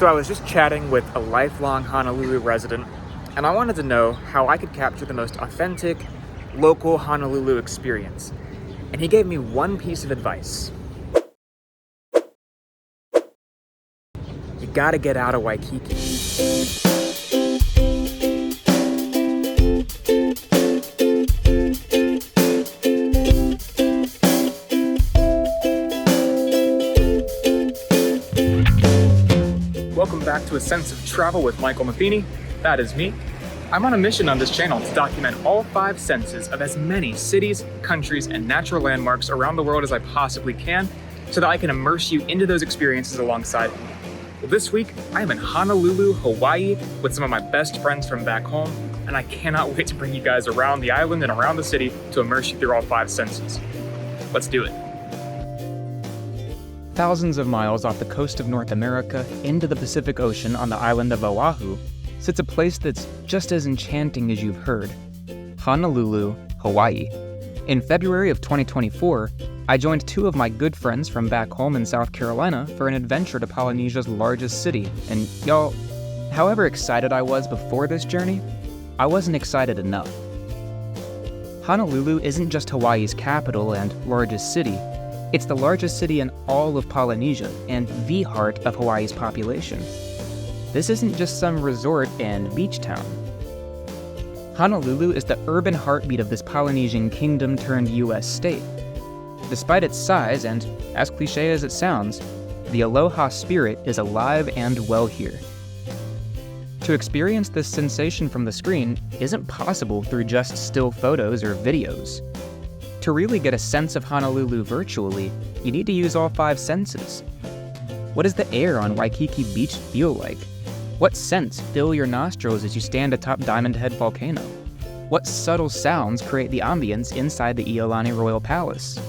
So I was just chatting with a lifelong Honolulu resident, and I wanted to know how I could capture the most authentic, local Honolulu experience. And he gave me one piece of advice. You gotta get out of Waikiki. Welcome back to A Sense of Travel with Michael Matheny. That is me. I'm on a mission on this channel to document all 5 senses of as many cities, countries, and natural landmarks around the world as I possibly can so that I can immerse you into those experiences alongside me. Well, this week, I am in Honolulu, Hawaii with some of my best friends from back home, and I cannot wait to bring you guys around the island and around the city to immerse you through all 5 senses. Let's do it. Thousands of miles off the coast of North America into the Pacific Ocean on the island of Oahu sits a place that's just as enchanting as you've heard, Honolulu, Hawaii. In February of 2024, I joined 2 of my good friends from back home in South Carolina for an adventure to Polynesia's largest city, and y'all, however excited I was before this journey, I wasn't excited enough. Honolulu isn't just Hawaii's capital and largest city. It's the largest city in all of Polynesia and the heart of Hawaii's population. This isn't just some resort and beach town. Honolulu is the urban heartbeat of this Polynesian kingdom turned US state. Despite its size and, as cliche as it sounds, the Aloha spirit is alive and well here. To experience this sensation from the screen isn't possible through just still photos or videos. To really get a sense of Honolulu virtually, you need to use all 5 senses. What does the air on Waikiki Beach feel like? What scents fill your nostrils as you stand atop Diamond Head Volcano? What subtle sounds create the ambience inside the Iolani Royal Palace?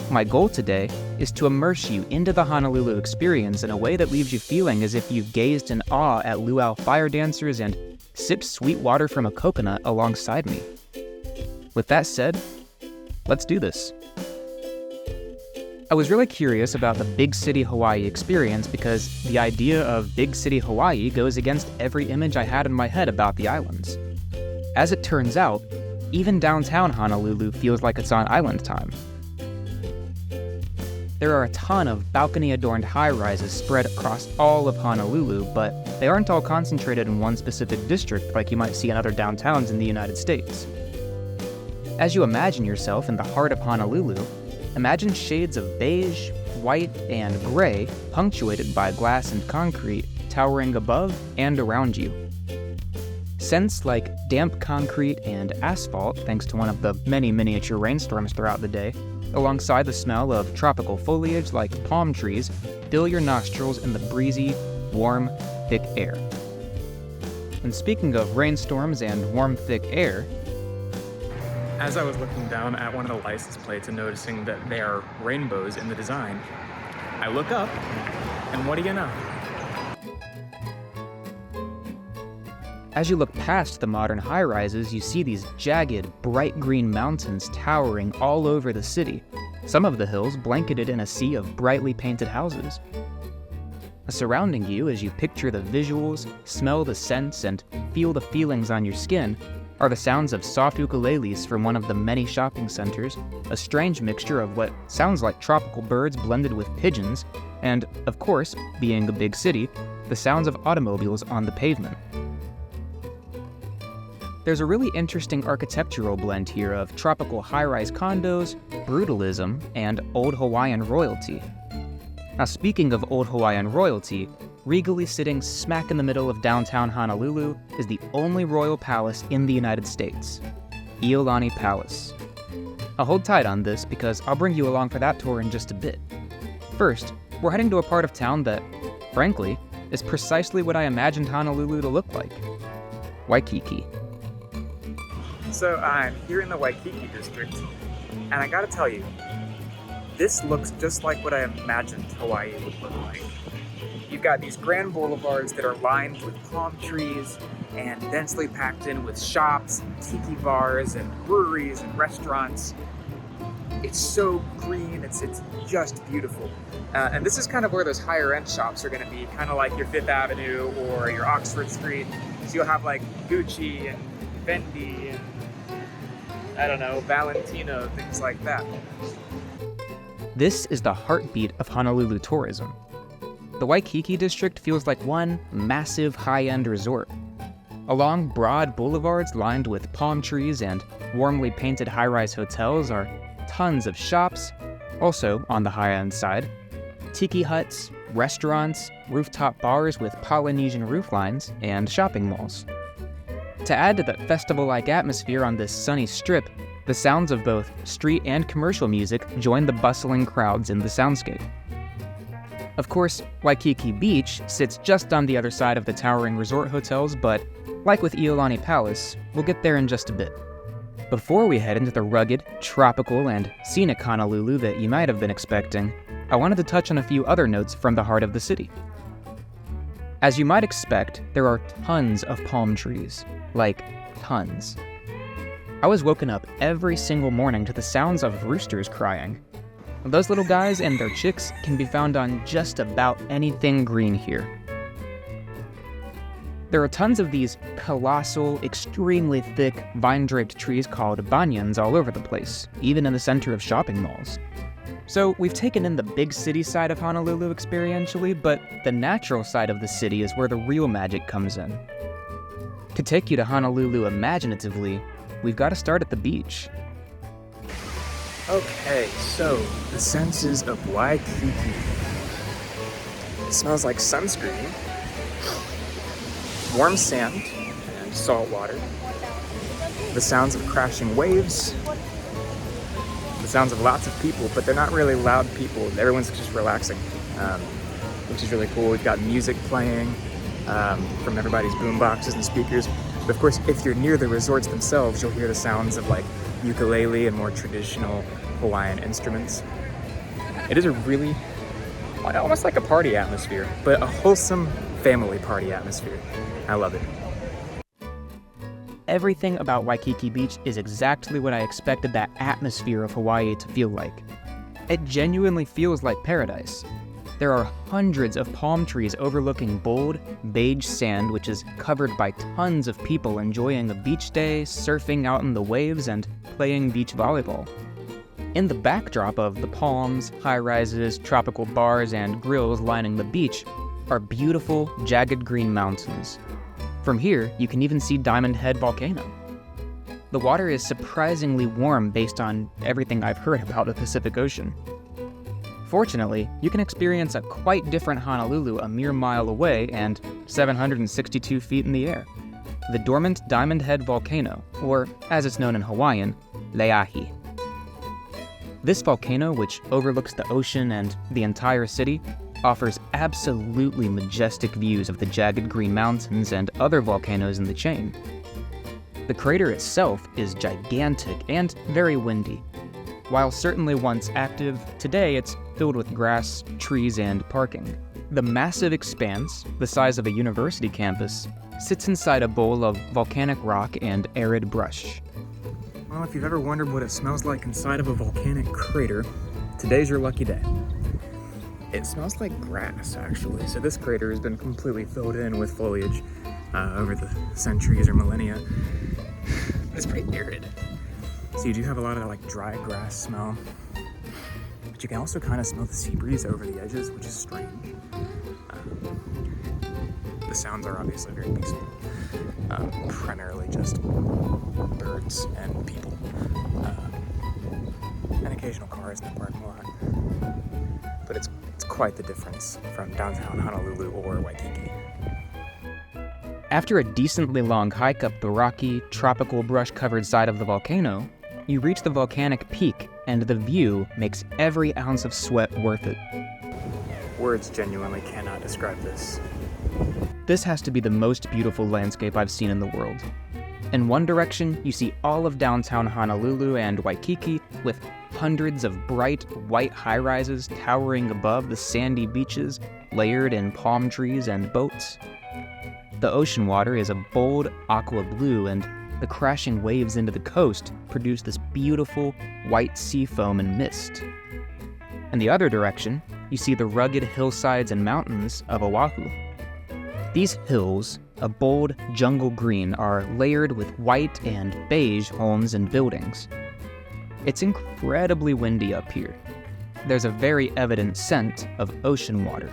My goal today is to immerse you into the Honolulu experience in a way that leaves you feeling as if you've gazed in awe at luau fire dancers and sipped sweet water from a coconut alongside me. With that said, let's do this. I was really curious about the big city Hawaii experience because the idea of big city Hawaii goes against every image I had in my head about the islands. As it turns out, even downtown Honolulu feels like it's on island time. There are a ton of balcony-adorned high-rises spread across all of Honolulu, but they aren't all concentrated in one specific district like you might see in other downtowns in the United States. As you imagine yourself in the heart of Honolulu, imagine shades of beige, white, and gray punctuated by glass and concrete towering above and around you. Scents like damp concrete and asphalt, thanks to one of the many miniature rainstorms throughout the day, alongside the smell of tropical foliage like palm trees, fill your nostrils in the breezy, warm, thick air. And speaking of rainstorms and warm, thick air, as I was looking down at one of the license plates and noticing that there are rainbows in the design, I look up, and what do you know? As you look past the modern high-rises, you see these jagged, bright green mountains towering all over the city, some of the hills blanketed in a sea of brightly painted houses. Surrounding you as you picture the visuals, smell the scents, and feel the feelings on your skin are the sounds of soft ukuleles from one of the many shopping centers, a strange mixture of what sounds like tropical birds blended with pigeons, and, of course, being a big city, the sounds of automobiles on the pavement. There's a really interesting architectural blend here of tropical high-rise condos, brutalism, and old Hawaiian royalty. Now, speaking of old Hawaiian royalty, regally sitting smack in the middle of downtown Honolulu is the only royal palace in the United States, Iolani Palace. I'll hold tight on this because I'll bring you along for that tour in just a bit. First, we're heading to a part of town that, frankly, is precisely what I imagined Honolulu to look like, Waikiki. So I'm here in the Waikiki District, and I gotta tell you, this looks just like what I imagined Hawaii would look like. You've got these grand boulevards that are lined with palm trees and densely packed in with shops, and tiki bars, and breweries and restaurants. It's so green, it's just beautiful. And this is kind of where those higher end shops are gonna be, kind of like your Fifth Avenue or your Oxford Street. So you'll have like Gucci and Fendi and, I don't know, Valentino, things like that. This is the heartbeat of Honolulu tourism. The Waikiki District feels like one massive high-end resort. Along broad boulevards lined with palm trees and warmly painted high-rise hotels are tons of shops, also on the high-end side, tiki huts, restaurants, rooftop bars with Polynesian rooflines, and shopping malls. To add to the festival-like atmosphere on this sunny strip, the sounds of both street and commercial music join the bustling crowds in the soundscape. Of course, Waikiki Beach sits just on the other side of the towering resort hotels, but like with Iolani Palace, we'll get there in just a bit. Before we head into the rugged, tropical, and scenic Honolulu that you might have been expecting, I wanted to touch on a few other notes from the heart of the city. As you might expect, there are tons of palm trees. Like, tons. I was woken up every single morning to the sounds of roosters crying. Those little guys and their chicks can be found on just about anything green here. There are tons of these colossal, extremely thick, vine-draped trees called banyans all over the place, even in the center of shopping malls. So we've taken in the big city side of Honolulu experientially, but the natural side of the city is where the real magic comes in. To take you to Honolulu imaginatively, we've got to start at the beach. Okay, so the senses of Waikiki. It smells like sunscreen, warm sand, and salt water. The sounds of crashing waves. The sounds of lots of people, but they're not really loud people. Everyone's just relaxing, which is really cool. We've got music playing from everybody's boom boxes and speakers. But of course, if you're near the resorts themselves, you'll hear the sounds of like ukulele and more traditional Hawaiian instruments. It is a really, almost like a party atmosphere, but a wholesome family party atmosphere. I love it. Everything about Waikiki Beach is exactly what I expected that atmosphere of Hawaii to feel like. It genuinely feels like paradise. There are hundreds of palm trees overlooking bold, beige sand, which is covered by tons of people enjoying a beach day, surfing out in the waves, and playing beach volleyball. In the backdrop of the palms, high-rises, tropical bars, and grills lining the beach are beautiful, jagged green mountains. From here, you can even see Diamond Head Volcano. The water is surprisingly warm based on everything I've heard about the Pacific Ocean. Fortunately, you can experience a quite different Honolulu a mere mile away and 762 feet in the air. The dormant Diamond Head Volcano, or as it's known in Hawaiian, Leahi. This volcano, which overlooks the ocean and the entire city, offers absolutely majestic views of the jagged green mountains and other volcanoes in the chain. The crater itself is gigantic and very windy. While certainly once active, today it's filled with grass, trees, and parking. The massive expanse, the size of a university campus, sits inside a bowl of volcanic rock and arid brush. Well, if you've ever wondered what it smells like inside of a volcanic crater, today's your lucky day. It smells like grass, actually. So this crater has been completely filled in with foliage over the centuries or millennia. It's pretty arid. So you do have a lot of like dry grass smell. But you can also kind of smell the sea breeze over the edges, which is strange. The sounds are obviously very peaceful. Primarily just birds and people. And occasional cars in the parking lot. But it's quite the difference from downtown Honolulu or Waikiki. After a decently long hike up the rocky, tropical brush-covered side of the volcano, you reach the volcanic peak, and the view makes every ounce of sweat worth it. Words genuinely cannot describe this. This has to be the most beautiful landscape I've seen in the world. In one direction, you see all of downtown Honolulu and Waikiki, with hundreds of bright, white high-rises towering above the sandy beaches, layered in palm trees and boats. The ocean water is a bold aqua blue, and the crashing waves into the coast produce this beautiful white sea foam and mist. In the other direction, you see the rugged hillsides and mountains of Oahu. These hills, a bold jungle green, are layered with white and beige homes and buildings. It's incredibly windy up here. There's a very evident scent of ocean water.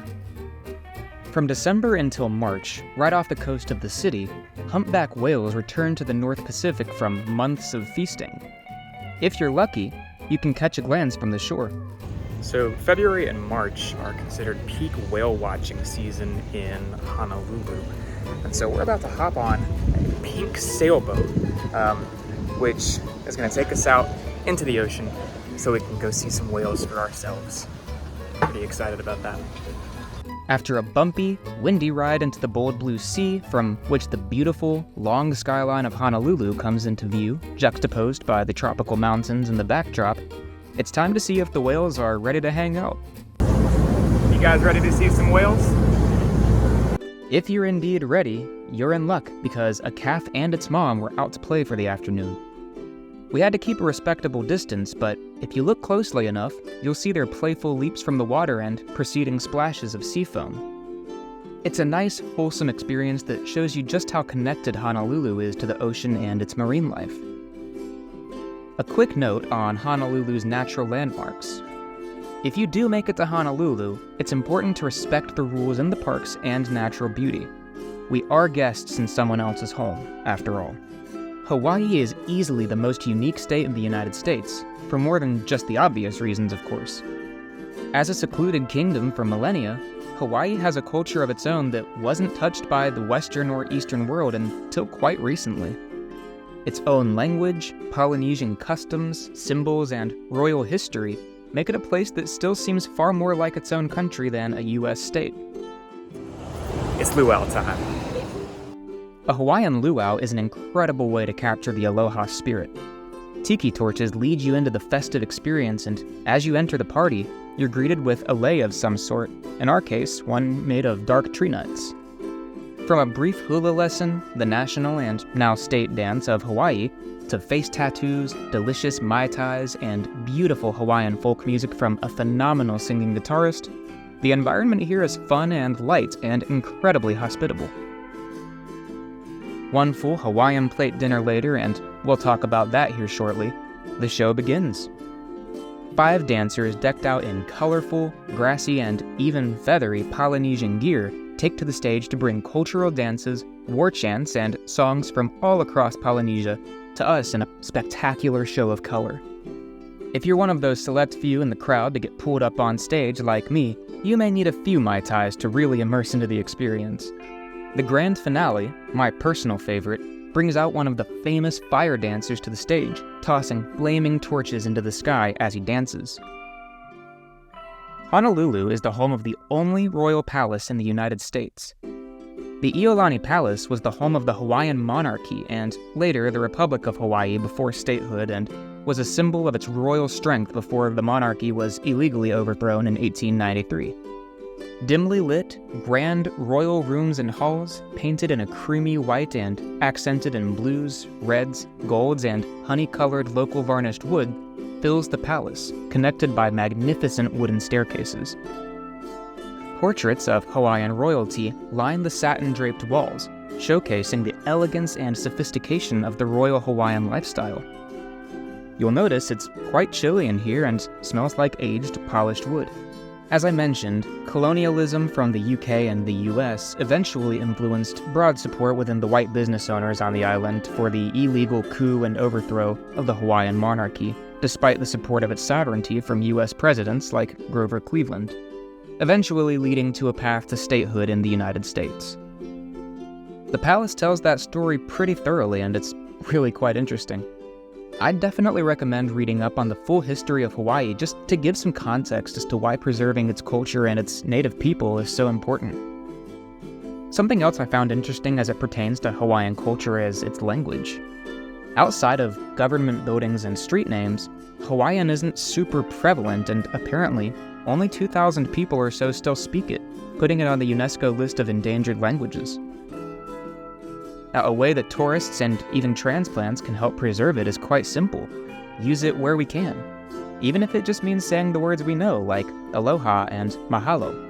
From December until March, right off the coast of the city, humpback whales return to the North Pacific from months of feasting. If you're lucky, you can catch a glance from the shore. So February and March are considered peak whale watching season in Honolulu. And so we're about to hop on a pink sailboat, which is going to take us out into the ocean so we can go see some whales for ourselves. Pretty excited about that. After a bumpy, windy ride into the bold blue sea, from which the beautiful, long skyline of Honolulu comes into view, juxtaposed by the tropical mountains in the backdrop, it's time to see if the whales are ready to hang out. You guys ready to see some whales? If you're indeed ready, you're in luck, because a calf and its mom were out to play for the afternoon. We had to keep a respectable distance, but if you look closely enough, you'll see their playful leaps from the water and preceding splashes of sea foam. It's a nice, wholesome experience that shows you just how connected Honolulu is to the ocean and its marine life. A quick note on Honolulu's natural landmarks. If you do make it to Honolulu, it's important to respect the rules in the parks and natural beauty. We are guests in someone else's home, after all. Hawaii is easily the most unique state in the United States, for more than just the obvious reasons, of course. As a secluded kingdom for millennia, Hawaii has a culture of its own that wasn't touched by the Western or Eastern world until quite recently. Its own language, Polynesian customs, symbols, and royal history make it a place that still seems far more like its own country than a U.S. state. It's luau time. A Hawaiian luau is an incredible way to capture the aloha spirit. Tiki torches lead you into the festive experience, and as you enter the party, you're greeted with a lei of some sort, in our case, one made of dark tree nuts. From a brief hula lesson, the national and now state dance of Hawaii, to face tattoos, delicious mai tais, and beautiful Hawaiian folk music from a phenomenal singing guitarist, the environment here is fun and light and incredibly hospitable. One full Hawaiian plate dinner later, and we'll talk about that here shortly, the show begins. 5 dancers decked out in colorful, grassy, and even feathery Polynesian gear take to the stage to bring cultural dances, war chants, and songs from all across Polynesia to us in a spectacular show of color. If you're one of those select few in the crowd to get pulled up on stage like me, you may need a few mai tais to really immerse into the experience. The grand finale, my personal favorite, brings out one of the famous fire dancers to the stage, tossing flaming torches into the sky as he dances. Honolulu is the home of the only royal palace in the United States. The Iolani Palace was the home of the Hawaiian monarchy and later the Republic of Hawaii before statehood, and was a symbol of its royal strength before the monarchy was illegally overthrown in 1893. Dimly lit, grand royal rooms and halls, painted in a creamy white and accented in blues, reds, golds, and honey-colored local varnished wood, fills the palace, connected by magnificent wooden staircases. Portraits of Hawaiian royalty line the satin-draped walls, showcasing the elegance and sophistication of the royal Hawaiian lifestyle. You'll notice it's quite chilly in here and smells like aged, polished wood. As I mentioned, colonialism from the UK and the US eventually influenced broad support within the white business owners on the island for the illegal coup and overthrow of the Hawaiian monarchy, despite the support of its sovereignty from US presidents like Grover Cleveland, eventually leading to a path to statehood in the United States. The palace tells that story pretty thoroughly, and it's really quite interesting. I'd definitely recommend reading up on the full history of Hawaii just to give some context as to why preserving its culture and its native people is so important. Something else I found interesting as it pertains to Hawaiian culture is its language. Outside of government buildings and street names, Hawaiian isn't super prevalent, and apparently only 2,000 people or so still speak it, putting it on the UNESCO list of endangered languages. Now, a way that tourists and even transplants can help preserve it is quite simple. Use it where we can, even if it just means saying the words we know, like aloha and mahalo.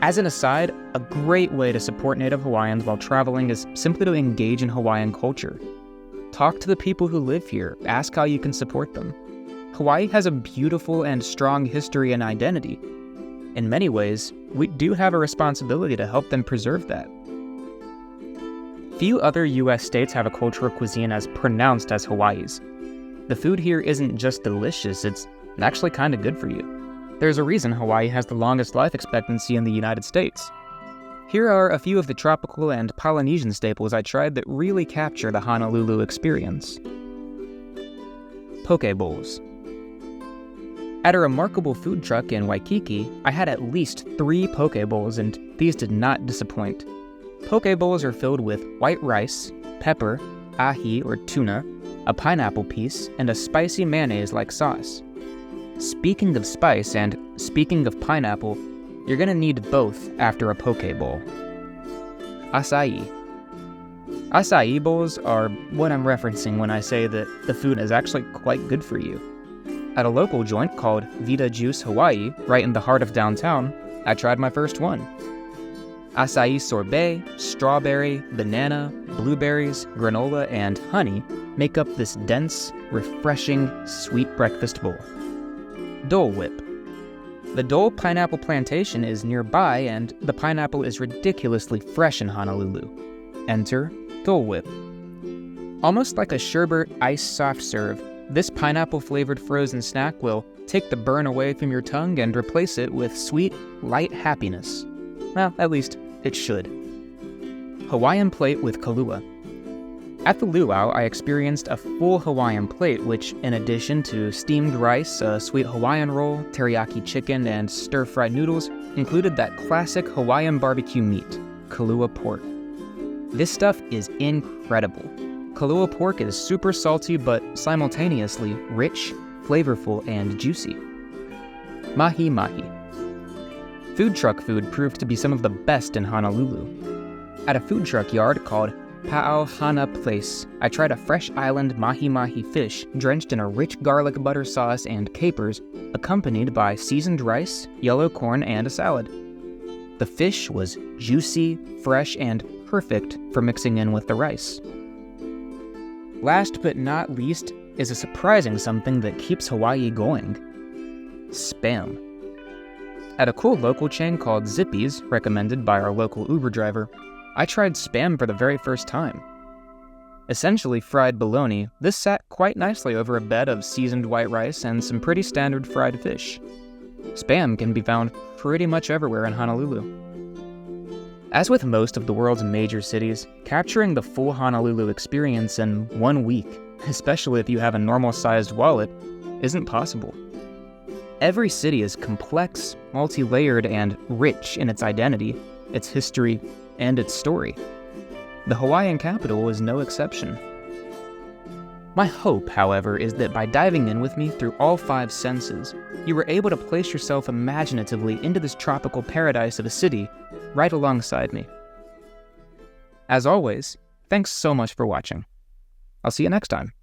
As an aside, a great way to support Native Hawaiians while traveling is simply to engage in Hawaiian culture. Talk to the people who live here, ask how you can support them. Hawaii has a beautiful and strong history and identity. In many ways, we do have a responsibility to help them preserve that. Few other US states have a cultural cuisine as pronounced as Hawaii's. The food here isn't just delicious, it's actually kinda good for you. There's a reason Hawaii has the longest life expectancy in the United States. Here are a few of the tropical and Polynesian staples I tried that really capture the Honolulu experience. Poke bowls. At a remarkable food truck in Waikiki, I had at least 3 poke bowls, and these did not disappoint. Poke bowls are filled with white rice, pepper, ahi or tuna, a pineapple piece, and a spicy mayonnaise-like sauce. Speaking of spice and speaking of pineapple, you're gonna need both after a poke bowl. Acai. Acai bowls are what I'm referencing when I say that the food is actually quite good for you. At a local joint called Vida Juice Hawaii, right in the heart of downtown, I tried my first one. Acai sorbet, strawberry, banana, blueberries, granola, and honey make up this dense, refreshing, sweet breakfast bowl. Dole Whip. The Dole Pineapple Plantation is nearby, and the pineapple is ridiculously fresh in Honolulu. Enter Dole Whip. Almost like a sherbet iced soft serve, this pineapple-flavored frozen snack will take the burn away from your tongue and replace it with sweet, light happiness. Well, at least it should. Hawaiian plate with kalua. At the luau, I experienced a full Hawaiian plate, which, in addition to steamed rice, a sweet Hawaiian roll, teriyaki chicken, and stir-fried noodles, included that classic Hawaiian barbecue meat, kalua pork. This stuff is incredible. Kalua pork is super salty but simultaneously rich, flavorful, and juicy. Mahi mahi. Food truck food proved to be some of the best in Honolulu. At a food truck yard called Pa'auhana Place, I tried a fresh island mahi-mahi fish drenched in a rich garlic butter sauce and capers, accompanied by seasoned rice, yellow corn, and a salad. The fish was juicy, fresh, and perfect for mixing in with the rice. Last but not least is a surprising something that keeps Hawaii going: Spam. At a cool local chain called Zippy's, recommended by our local Uber driver, I tried Spam for the very first time. Essentially fried bologna, this sat quite nicely over a bed of seasoned white rice and some pretty standard fried fish. Spam can be found pretty much everywhere in Honolulu. As with most of the world's major cities, capturing the full Honolulu experience in 1 week, especially if you have a normal-sized wallet, isn't possible. Every city is complex, multi-layered, and rich in its identity, its history, and its story. The Hawaiian capital is no exception. My hope, however, is that by diving in with me through all 5 senses, you were able to place yourself imaginatively into this tropical paradise of a city right alongside me. As always, thanks so much for watching. I'll see you next time.